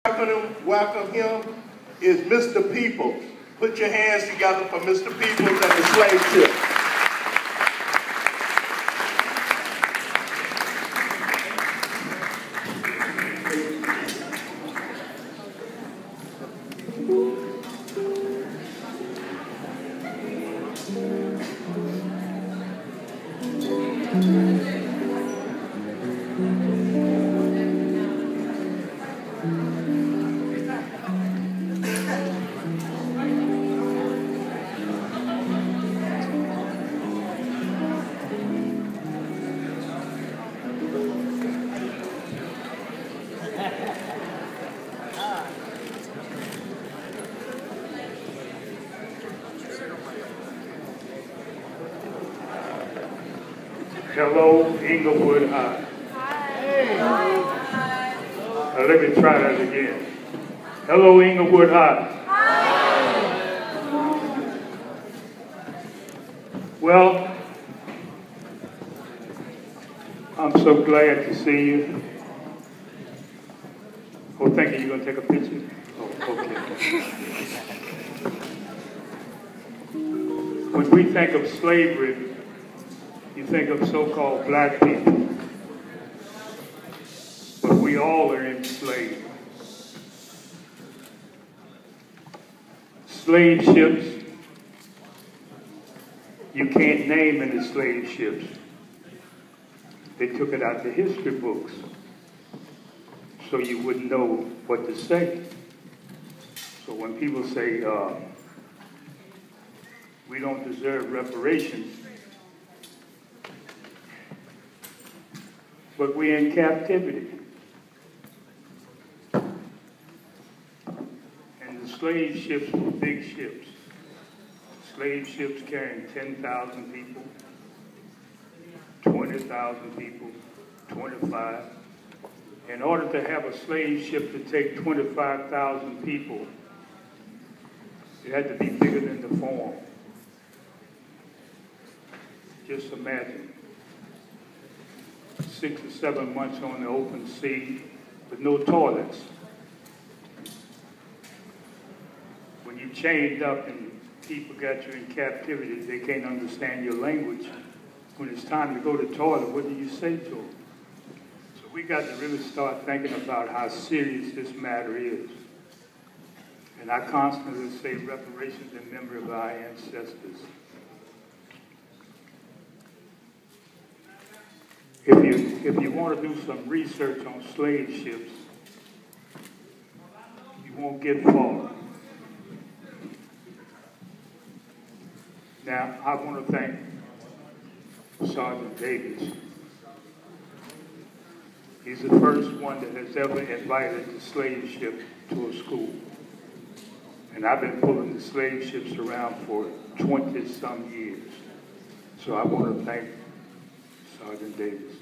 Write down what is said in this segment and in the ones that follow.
Welcome him is Mr. Peoples. Put your hands together for Mr. Peoples and the slave ship. Hello, Inglewood High. Now let me try that again. Hello, Inglewood High. Well, I'm so glad to see you. Oh, thank you. You're going to take a picture? Oh, okay. When we think of slavery, you think of so-called black people, but we all are enslaved. Slave ships, you can't name any slave ships. They took it out the history books so you wouldn't know what to say. So when people say, we don't deserve reparations, but we're in captivity. And the slave ships were big ships. Slave ships carrying 10,000 people, 20,000 people, 25. In order to have a slave ship to take 25,000 people, it had to be bigger than the form. Just imagine. 6 or 7 months on the open sea with no toilets. When you chained up and people got you in captivity, they can't understand your language. When it's time to go to the toilet, what do you say to them? So we got to really start thinking about how serious this matter is. And I constantly say reparations in memory of our ancestors. If you want to do some research on slave ships, you won't get far. Now, I want to thank Sergeant Davis. He's the first one that has ever invited the slave ship to a school. And I've been pulling the slave ships around for 20-some years. So I want to thank Sergeant Davis.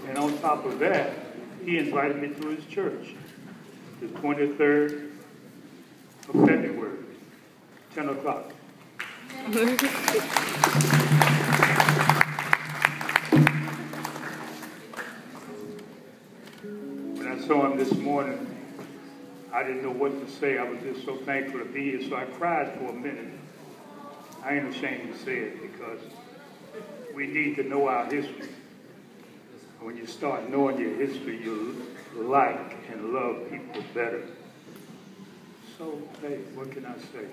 And on top of that, he invited me to his church, the 23rd of February, 10 o'clock. When I saw him this morning, I didn't know what to say. I was just so thankful to be here, so I cried for a minute. I ain't ashamed to say it because we need to know our history. When you start knowing your history, you'll like and love people better. So, hey, what can I say?